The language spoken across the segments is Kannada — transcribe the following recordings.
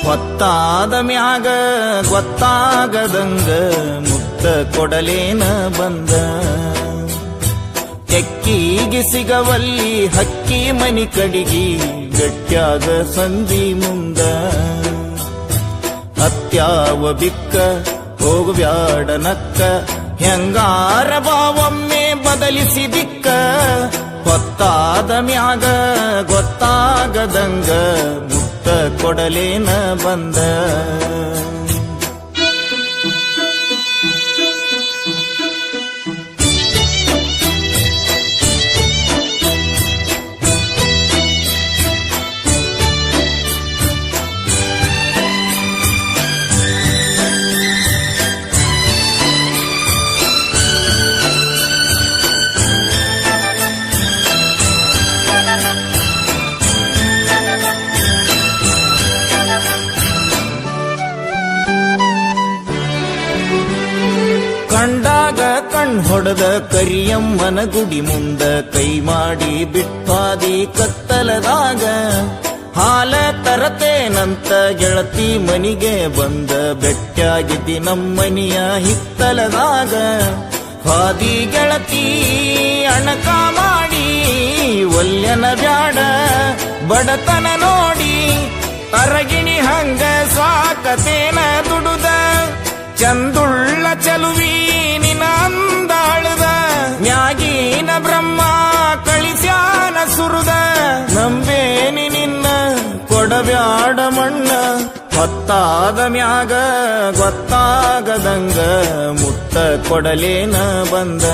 ಹೊತ್ತಾದ ಮ್ಯಾಗ ಗೊತ್ತಾಗದಂಗ ಮುತ್ತ ಕೊಡಲೇನ ಬಂದ. ತೆಕ್ಕಿಗೆ ಸಿಗವಲ್ಲಿ ಹಕ್ಕಿ ಮನಿ ಕಡಿಗಿ ಗಟ್ಯಾಗ ಸಂಧಿ ಮುಂದ. ಅತ್ಯಾವ ಬಿಕ್ಕ ಹೋಗ್ಬ್ಯಾಡ ನಕ್ಕ ಹೆಂಗಾರ ಬಾವೊಮ್ಮೆ ಬದಲಿಸಿ ದಿಕ್ಕ. ಹೊತ್ತಾದ ಮ್ಯಾಗ ಗೊತ್ತಾಗದಂಗ ಮುತ್ತ ಕೊಡಲೇನ ಬಂದ. ಕಂಡಾಗ ಕಣ್ ಹೊಡೆದ ಕರಿಯಮ್ಮನ ಗುಡಿ ಮುಂದ ಕೈ ಮಾಡಿ ಬಿಟ್ಟಾದಿ ಕತ್ತಲದಾಗ. ಹಾಲ ತರತೇನಂತ ಗೆಳತಿ ಮನಿಗೆ ಬಂದ ಬೆಟ್ಟಾಗಿದ್ದಿ ನಮ್ಮನಿಯ ಹಿತ್ತಲದಾಗ. ಹಾದಿ ಗೆಳತಿ ಅಣಕ ಮಾಡಿ ಒಲ್ಯನ ಬ್ಯಾಡ ಬಡತನ ನೋಡಿ. ಅರಗಿಣಿ ಹಂಗ ಸಾಕತೇನ ದುಡುದ ಚಂದುಳ್ಳ ಚಲುವಿ ನಿನ ಅಂದಾಳದ. ಮ್ಯಾಗೀನ ಬ್ರಹ್ಮ ಕಳಿಸ್ಯಾನ ಸುರುದ ನಂಬೇನಿ ನಿನ್ನ ಕೊಡಬ್ಯಾಡ ಮಣ್ಣ. ಹೊತ್ತಾದ ಮ್ಯಾಗ ಗೊತ್ತಾಗದಂಗ ಮುತ್ತ ಕೊಡಲೇನ ಬಂದ.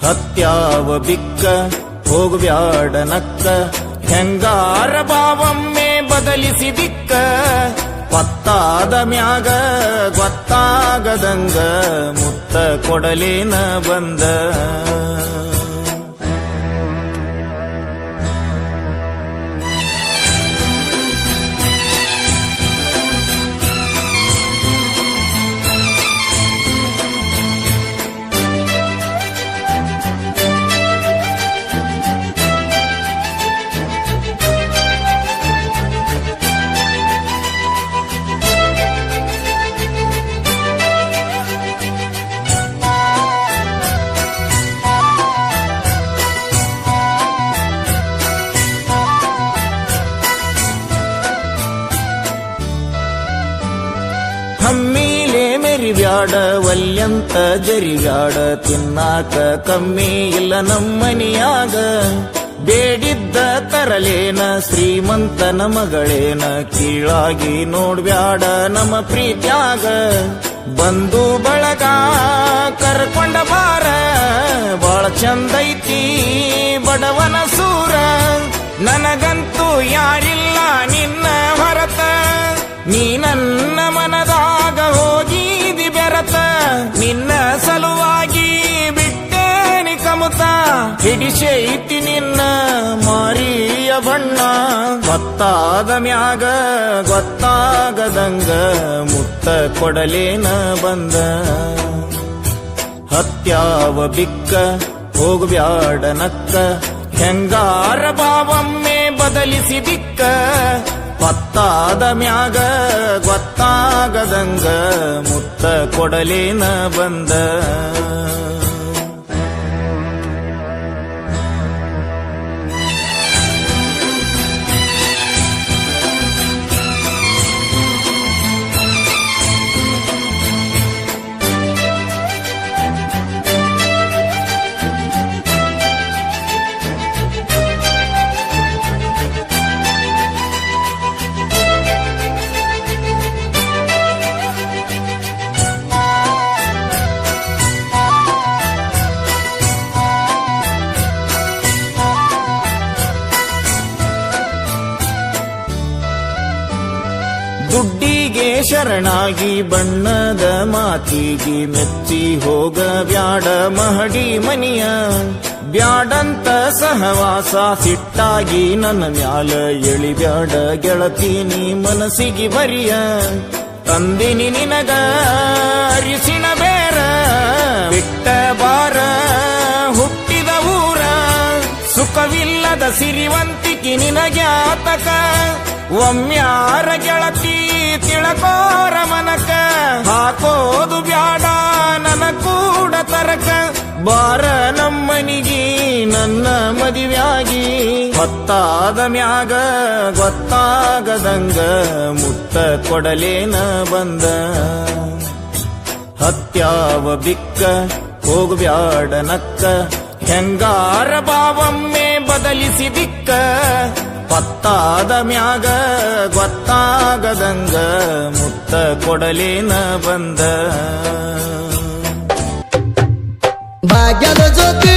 ಹತ್ಯಾವ ಬಿಕ್ಕ ಹೋಗ್ಬ್ಯಾಡ ನಕ್ಕ ಹೆಂಗಾರ ಬಾವೊಮ್ಮೆ ಬದಲಿಸಿ ದಿಕ್ಕ. ಹೊತ್ತಾದ ಮ್ಯಾಗ ಗೊತ್ತಾಗದಂಗ ಮುತ್ತ ಕೊಡಲೇನ ಬಂದ. ಹಮ್ಮಿಲೆ ಮೆರಿಬ್ಯಾಡ ಒಲ್ಯಂತ ಜರಿಬ್ಯಾಡ ತಿನ್ನಾಕ ಕಮ್ಮಿ ಇಲ್ಲ ನಮ್ಮನಿಯಾಗ. ಬೇಡಿದ್ದ ತರಲೇನ ಶ್ರೀಮಂತನ ಮಗಳೇನ ಕೀಳಾಗಿ ನೋಡ್ಬ್ಯಾಡ ನಮ್ಮ ಪ್ರೀತ್ಯಾಗ. ಬಂದು ಬಳಗ ಕರ್ಕೊಂಡ ಬಾರ ಬಾಳ ಚಂದೈತಿ ಬಡವನ ಸೂರ. ನನಗಂತೂ ಯಾರಿಲ್ಲ ನಿನ್ನ ಹೊರತ ನೀ ನನ್ನ ಮನದಾಗ ಹೋಗಿದಿ ಬೆರತ. ನಿನ್ನ ಸಲುವಾಗಿ ಬಿಟ್ಟೇನಿ ಕಮುತ ಹಿಡಿಸೈತಿ ನಿನ್ನ ಮಾರಿಯ ಬಣ್ಣ. ಗೊತ್ತಾದ ಮ್ಯಾಗ ಗೊತ್ತಾಗದಂಗ ಮುತ್ತ ಕೊಡಲೇನ ಬಂದ. ಹತ್ಯಾವ ಬಿಕ್ಕ ಹೋಗ್ಬ್ಯಾಡ ನಕ್ಕ ಹೆಂಗಾರ ಬಾವೊಮ್ಮೆ ಬದಲಿಸಿ ದಿಕ್ಕ. ಹೊತ್ತಾದ ಮ್ಯಾಗ ಗೊತ್ತಾಗದಂಗ ಮುತ್ತ ಕೊಡಲೇನ ಬಂದ. ದುಡ್ಡಿಗೆ ಶರಣಾಗಿ ಬಣ್ಣದ ಮಾತಿಗೆ ಮೆಚ್ಚಿ ಹೋಗ ಬ್ಯಾಡ ಮಹಡಿ ಮನಿಯ. ಬ್ಯಾಡಂತ ಸಹವಾಸ ಸಿಟ್ಟಾಗಿ ನನ್ನ ಮ್ಯಾಲ ಎಳಿಬ್ಯಾಡ ಗೆಳತೀನಿ ಮನಸ್ಸಿಗೆ ಬರಿಯ. ತಂದಿನಿ ನಿನಗ ಅರಿಸಿನ ಬೇರ ಬಿಟ್ಟ ಬಾರ ಹುಟ್ಟಿದ ಊರ. ಸುಖವಿಲ್ಲದ ಸಿರಿವಂತಿಕೆ ಪ್ರೀತಿ ನಿನಗ್ಯಾತಕ ಒಮ್ಮ್ಯಾರ ಗೆಳತಿ ತಿಳಕೋರ ಮನಕ ಹಾಕೋದು ಬ್ಯಾಡ ನನ ಕೂಡ ತರಕ ಬಾರ ನಮ್ಮನಿಗಿ ನನ್ನ ಮದುವ್ಯಾಗಿ ಹೊತ್ತಾದ ಮ್ಯಾಗ ಗೊತ್ತಾಗದಂಗ ಮುತ್ತ ಕೊಡಲೇನ ಬಂದ ಹತ್ಯಾವ ಬಿಕ್ಕ ಹೋಗ್ಬ್ಯಾಡ ನಕ್ಕ ಹೆಂಗಾರ ಬಾವಮ್ಮೆ ಬದಲಿಸಿ ದಿಕ್ಕ ಪತ್ತಾದ ಮ್ಯಾಗ ಗೊತ್ತಾಗದಂಗ ಮುತ್ತ ಕೊಡಲೇನ ಬಂದ ಭಾಗ್ಯದ ಜ್ಯೋತಿ